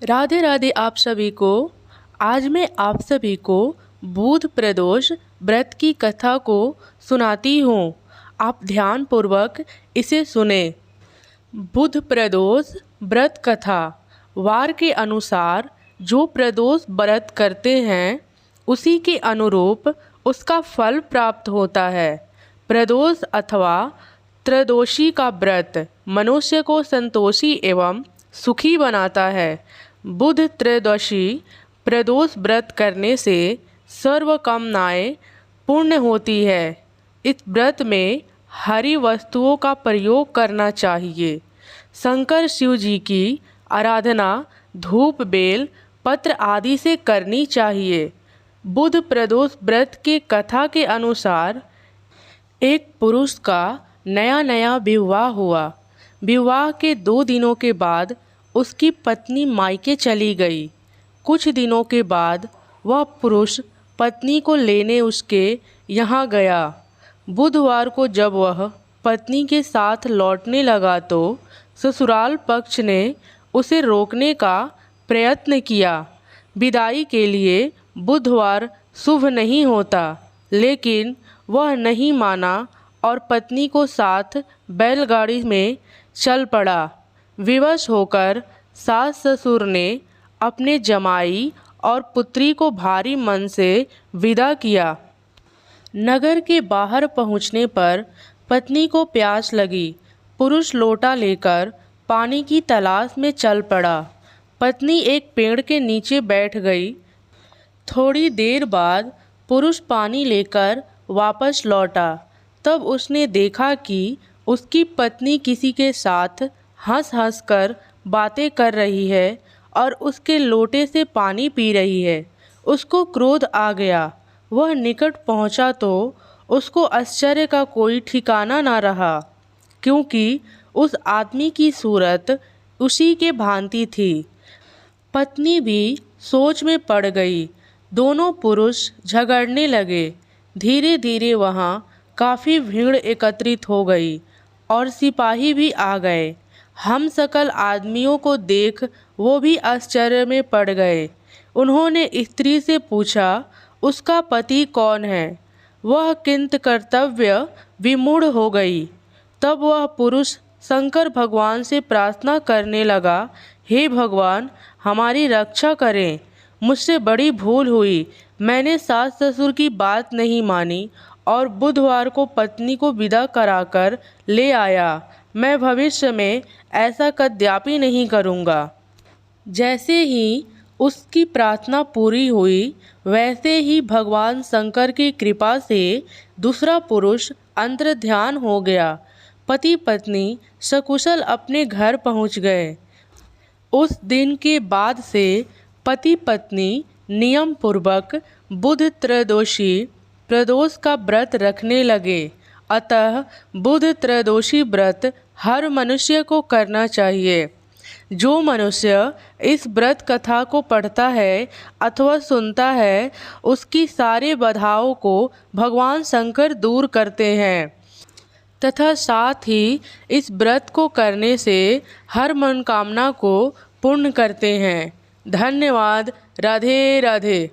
राधे राधे आप सभी को। आज मैं आप सभी को बुध प्रदोष व्रत की कथा को सुनाती हूँ। आप ध्यानपूर्वक इसे सुने। बुध प्रदोष व्रत कथा। वार के अनुसार जो प्रदोष व्रत करते हैं उसी के अनुरूप उसका फल प्राप्त होता है। प्रदोष अथवा त्रयोदशी का व्रत मनुष्य को संतोषी एवं सुखी बनाता है। बुध त्रयोदशी प्रदोष व्रत करने से सर्व कामनाएं पूर्ण होती है। इस व्रत में हरी वस्तुओं का प्रयोग करना चाहिए। शंकर शिव जी की आराधना धूप बेल पत्र आदि से करनी चाहिए। बुध प्रदोष व्रत के कथा के अनुसार एक पुरुष का नया विवाह हुआ। विवाह के 2 दिनों के बाद उसकी पत्नी मायके चली गई। कुछ दिनों के बाद वह पुरुष पत्नी को लेने उसके यहाँ गया। बुधवार को जब वह पत्नी के साथ लौटने लगा तो ससुराल पक्ष ने उसे रोकने का प्रयत्न किया। विदाई के लिए बुधवार शुभ नहीं होता, लेकिन वह नहीं माना और पत्नी को साथ बैलगाड़ी में चल पड़ा। विवश होकर सास ससुर ने अपने जमाई और पुत्री को भारी मन से विदा किया। नगर के बाहर पहुंचने पर पत्नी को प्यास लगी। पुरुष लोटा लेकर पानी की तलाश में चल पड़ा। पत्नी एक पेड़ के नीचे बैठ गई। थोड़ी देर बाद पुरुष पानी लेकर वापस लौटा। तब उसने देखा कि उसकी पत्नी किसी के साथ हंस कर बातें कर रही है और उसके लोटे से पानी पी रही है। उसको क्रोध आ गया। वह निकट पहुंचा तो उसको आश्चर्य का कोई ठिकाना ना रहा, क्योंकि उस आदमी की सूरत उसी के भांति थी। पत्नी भी सोच में पड़ गई। दोनों पुरुष झगड़ने लगे। धीरे धीरे वहाँ काफ़ी भीड़ एकत्रित हो गई और सिपाही भी आ गए। हम सकल आदमियों को देख वो भी आश्चर्य में पड़ गए। उन्होंने स्त्री से पूछा, उसका पति कौन है? वह किंत कर्तव्य विमूढ़ हो गई। तब वह पुरुष शंकर भगवान से प्रार्थना करने लगा, हे भगवान, हमारी रक्षा करें। मुझसे बड़ी भूल हुई। मैंने सास ससुर की बात नहीं मानी और बुधवार को पत्नी को विदा कराकर ले आया। मैं भविष्य में ऐसा कदापि नहीं करूँगा। जैसे ही उसकी प्रार्थना पूरी हुई, वैसे ही भगवान शंकर की कृपा से दूसरा पुरुष अंतर्ध्यान हो गया। पति पत्नी सकुशल अपने घर पहुंच गए। उस दिन के बाद से पति पत्नी नियम पूर्वक बुध त्रयोदशी प्रदोष का व्रत रखने लगे। अतः बुध त्रयोदशी व्रत हर मनुष्य को करना चाहिए। जो मनुष्य इस व्रत कथा को पढ़ता है अथवा सुनता है, उसकी सारे बाधाओं को भगवान शंकर दूर करते हैं तथा साथ ही इस व्रत को करने से हर मनोकामना को पूर्ण करते हैं। धन्यवाद। राधे राधे।